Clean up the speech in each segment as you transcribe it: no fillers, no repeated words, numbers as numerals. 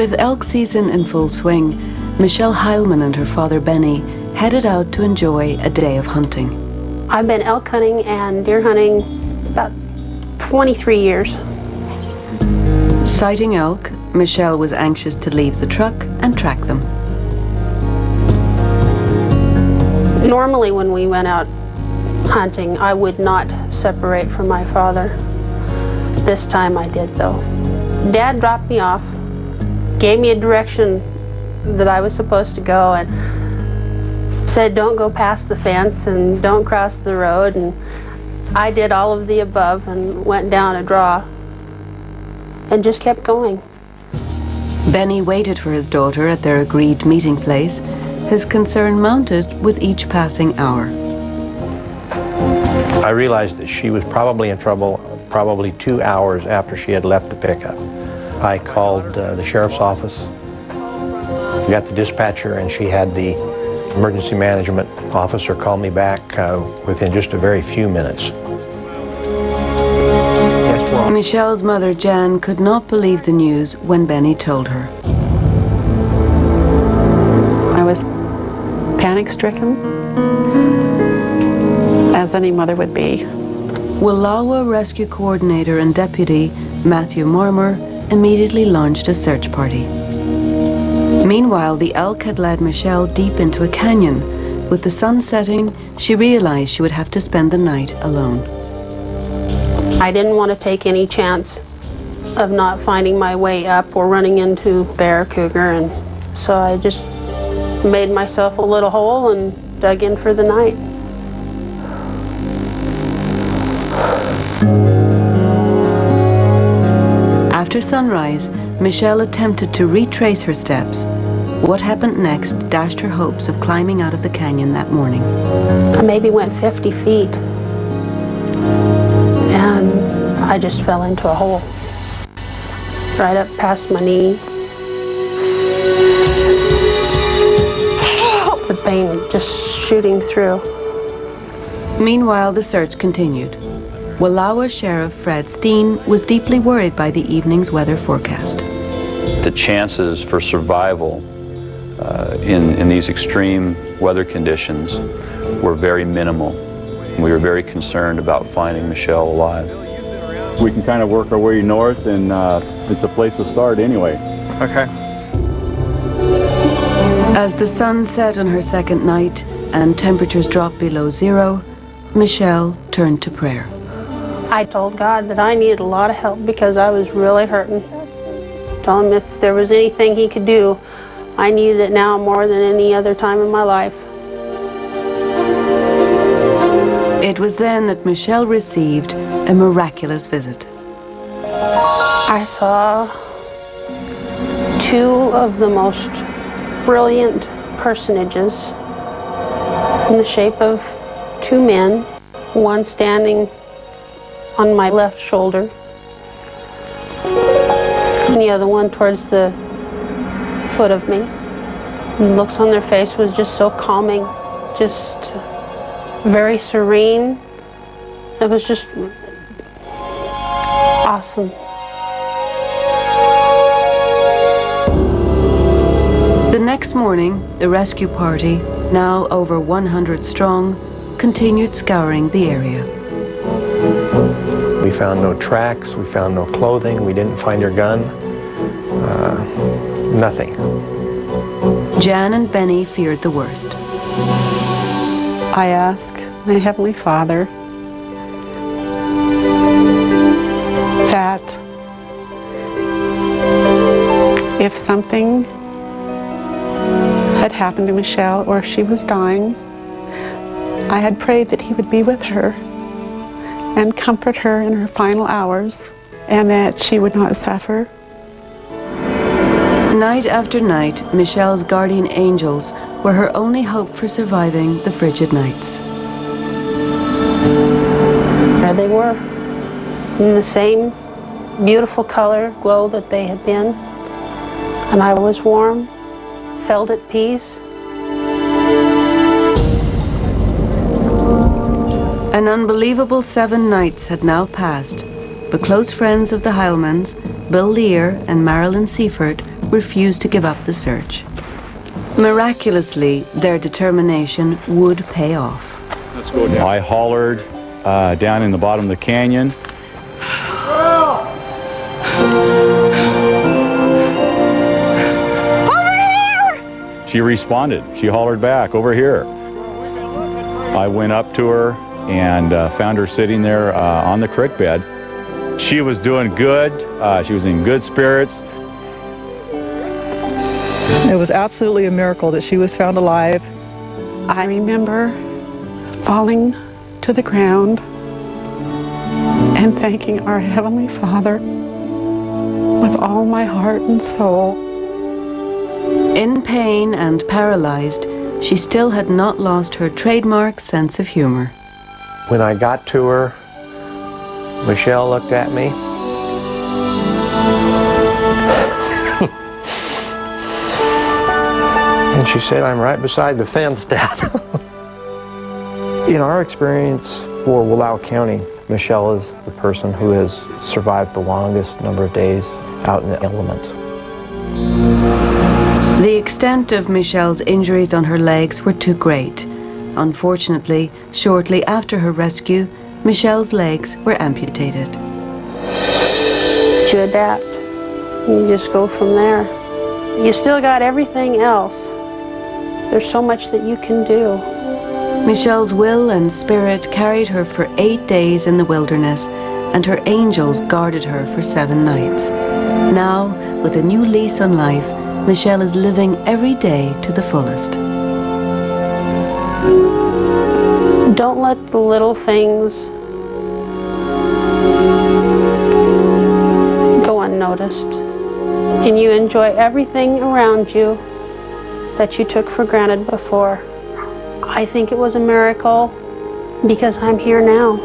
With elk season in full swing, Michelle Heilman and her father Benny headed out to enjoy a day of hunting. I've been elk hunting and deer hunting about 23 years. Sighting elk, Michelle was anxious to leave the truck and track them. Normally when we went out hunting, I would not separate from my father. This time I did though. Dad dropped me off, gave me a direction that I was supposed to go, and said don't go past the fence and don't cross the road, and I did all of the above and went down a draw and just kept going. Benny waited for his daughter at their agreed meeting place, his concern mounted with each passing hour. I realized that she was probably in trouble probably 2 hours after she had left the pickup. I called the sheriff's office, got the dispatcher, and she had the emergency management officer call me back within just a very few minutes. Yes, Michelle's mother, Jan, could not believe the news when Benny told her. I was panic-stricken, as any mother would be. Wallowa Rescue Coordinator and Deputy Matthew Marmer immediately launched a search party. Meanwhile, the elk had led Michelle deep into a canyon. With the sun setting, she realized she would have to spend the night alone. I didn't want to take any chance of not finding my way up or running into bear, cougar, and so I just made myself a little hole and dug in for the night. After sunrise, Michelle attempted to retrace her steps. What happened next dashed her hopes of climbing out of the canyon that morning. I maybe went 50 feet, and I just fell into a hole, right up past my knee. The pain just shooting through. Meanwhile, the search continued. Wallowa Sheriff Fred Steen was deeply worried by the evening's weather forecast. The chances for survival in these extreme weather conditions were very minimal. We were very concerned about finding Michelle alive. We can kind of work our way north, and it's a place to start anyway. Okay. As the sun set on her second night and temperatures dropped below zero, Michelle turned to prayer. I told God that I needed a lot of help because I was really hurting. Told him if there was anything he could do, I needed it now more than any other time in my life. It was then that Michelle received a miraculous visit. I saw two of the most brilliant personages in the shape of two men, one standing on my left shoulder, and the other one towards the foot of me. And the looks on their face was just so calming, just very serene. It was just awesome. The next morning, the rescue party, now over 100 strong, continued scouring the area. We found no tracks, we found no clothing, we didn't find her gun, nothing. Jan and Benny feared the worst. I asked my Heavenly Father that if something had happened to Michelle or if she was dying, I had prayed that He would be with her and comfort her in her final hours, and that she would not suffer. Night after night, Michelle's guardian angels were her only hope for surviving the frigid nights. There they were, in the same beautiful color glow that they had been, and I was warm, felt at peace. An unbelievable 7 nights had now passed, but close friends of the Heilmans, Bill Lear and Marilyn Seifert, refused to give up the search. Miraculously, their determination would pay off. Let's go down. I hollered down in the bottom of the canyon. She responded. She hollered back, over here. I went up to her and found her sitting there on the creek bed. She was doing good. She was in good spirits. It was absolutely a miracle that she was found alive. I remember falling to the ground and thanking our Heavenly Father with all my heart and soul. In pain and paralyzed, she still had not lost her trademark sense of humor. When I got to her, Michelle looked at me. And she said, "I'm right beside the fence, Dad." In our experience for Wallowa County, Michelle is the person who has survived the longest number of days out in the elements. The extent of Michelle's injuries on her legs were too great. Unfortunately, shortly after her rescue, Michelle's legs were amputated. You adapt. You just go from there. You still got everything else. There's so much that you can do. Michelle's will and spirit carried her for 8 days in the wilderness, and her angels guarded her for 7 nights. Now, with a new lease on life, Michelle is living every day to the fullest. Don't let the little things go unnoticed. And you enjoy everything around you that you took for granted before. I think it was a miracle because I'm here now.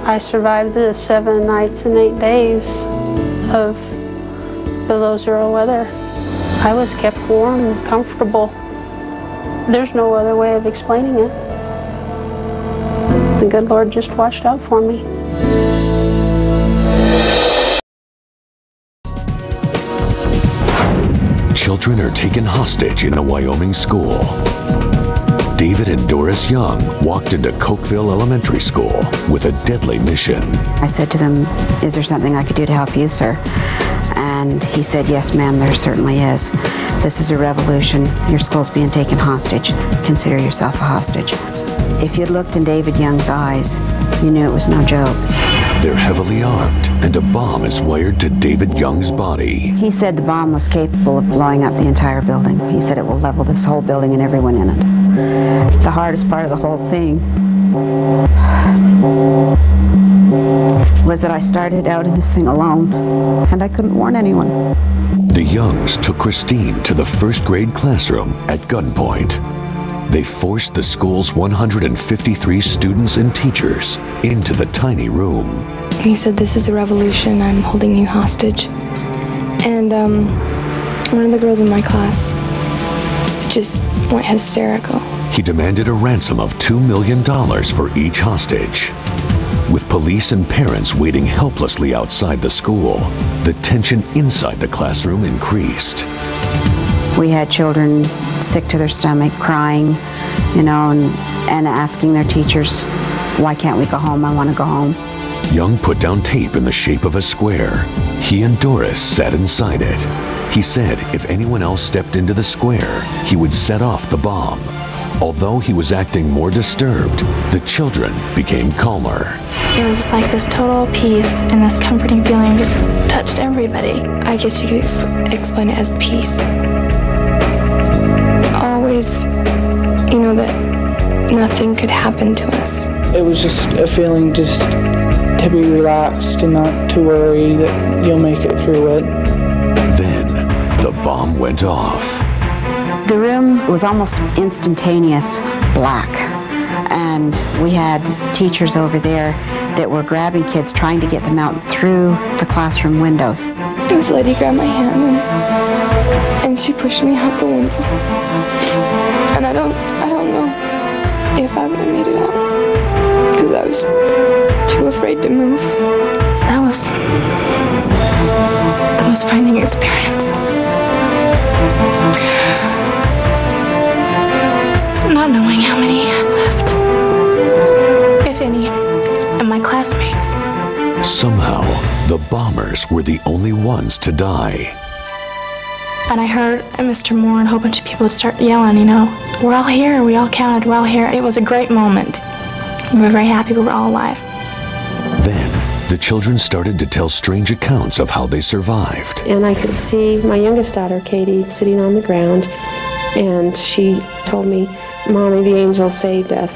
I survived the 7 nights and 8 days of below zero weather. I was kept warm and comfortable. There's no other way of explaining it. The good Lord just watched out for me. Children are taken hostage in a Wyoming school. David and Doris Young walked into Cokeville Elementary School with a deadly mission. I said to them, "Is there something I could do to help you, sir?" And he said, "Yes, ma'am, there certainly is. This is a revolution. Your school's being taken hostage. Consider yourself a hostage." If you'd looked in David Young's eyes, you knew it was no joke. They're heavily armed, and a bomb is wired to David Young's body. He said the bomb was capable of blowing up the entire building. He said it will level this whole building and everyone in it. The hardest part of the whole thing was that I started out in this thing alone, and I couldn't warn anyone. The Youngs took Christine to the first grade classroom at gunpoint. They forced the school's 153 students and teachers into the tiny room. He said, "This is a revolution. I'm holding you hostage." And one of the girls in my class just went hysterical. He demanded a ransom of $2 million for each hostage. With police and parents waiting helplessly outside the school, the tension inside the classroom increased. We had children sick to their stomach, crying, you know, and asking their teachers, "Why can't we go home? I want to go home." Young put down tape in the shape of a square. He and Doris sat inside it. He said if anyone else stepped into the square, he would set off the bomb. Although he was acting more disturbed, the children became calmer. It was just like this total peace and this comforting feeling just touched everybody. I guess you could explain it as peace. Always, you know, that nothing could happen to us. It was just a feeling just to be relaxed and not to worry that you'll make it through it. Then the bomb went off. The room was almost instantaneous black, and we had teachers over there that were grabbing kids, trying to get them out through the classroom windows. This lady grabbed my hand and she pushed me out the window. And I don't know if I would have made it out because I was too afraid to move. That was the most frightening experience. The bombers were the only ones to die. And I heard Mr. Moore and a whole bunch of people start yelling, you know, we're all here, we all counted, we're all here. It was a great moment. We were very happy we were all alive. Then, the children started to tell strange accounts of how they survived. And I could see my youngest daughter, Katie, sitting on the ground, and she told me, Mommy, the angel saved us.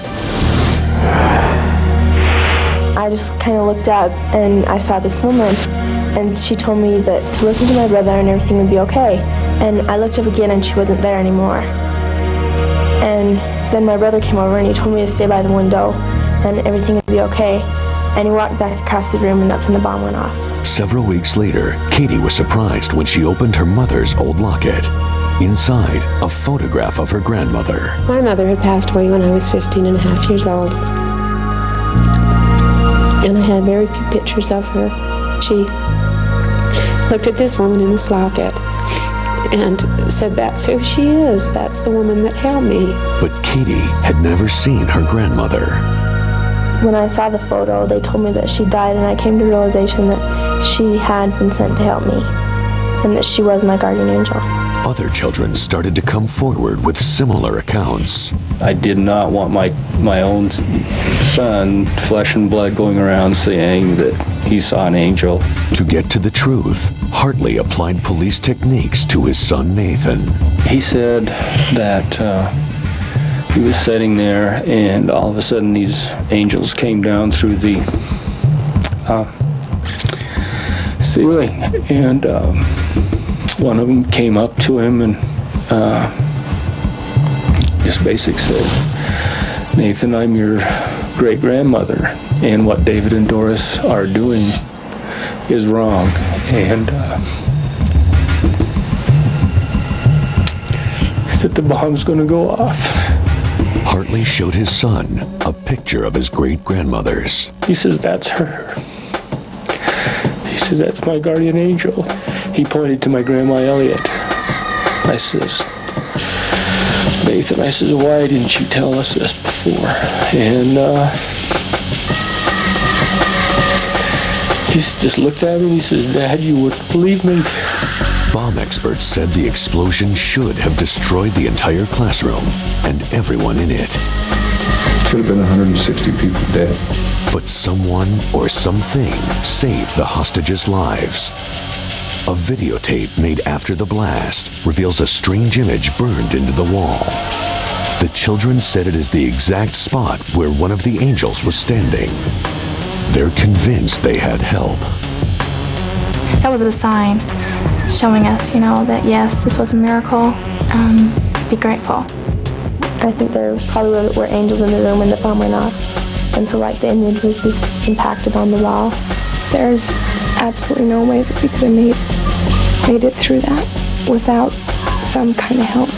I just kind of looked up and I saw this woman, and she told me that to listen to my brother and everything would be okay. And I looked up again and she wasn't there anymore. And then my brother came over and he told me to stay by the window and everything would be okay. And he walked back across the room, and that's when the bomb went off. Several weeks later, Katie was surprised when she opened her mother's old locket. Inside, a photograph of her grandmother. My mother had passed away when I was 15 and a half years old. And I had very few pictures of her. She looked at this woman in this locket and said, that's who she is. That's the woman that helped me. But Katie had never seen her grandmother. When I saw the photo, they told me that she died, and I came to the realization that she had been sent to help me, and that she was my guardian angel. Other children started to come forward with similar accounts. I did not want my own son, flesh and blood, going around saying that he saw an angel. To get to the truth, Hartley applied police techniques to his son Nathan. He said that he was sitting there, and all of a sudden these angels came down through the ceiling, and one of them came up to him and just basically said, Nathan, I'm your great-grandmother, and what David and Doris are doing is wrong. And he said the bomb's going to go off. Hartley showed his son a picture of his great-grandmother's. He says, that's her. He says, that's my guardian angel. He pointed to my Grandma Elliot. I says, Nathan, I says, why didn't you tell us this before? And he just looked at me and he says, Dad, you wouldn't believe me. Bomb experts said the explosion should have destroyed the entire classroom and everyone in it. Should have been 160 people dead. But someone or something saved the hostages' lives. A videotape made after the blast reveals a strange image burned into the wall. The children said it is the exact spot where one of the angels was standing. They're convinced they had help. That was a sign showing us, you know, that yes, this was a miracle. Be grateful. I think there probably were angels in the room when the bomb went off. And so like the image was just impacted on the wall. There's absolutely no way that we could have made it through that without some kind of help.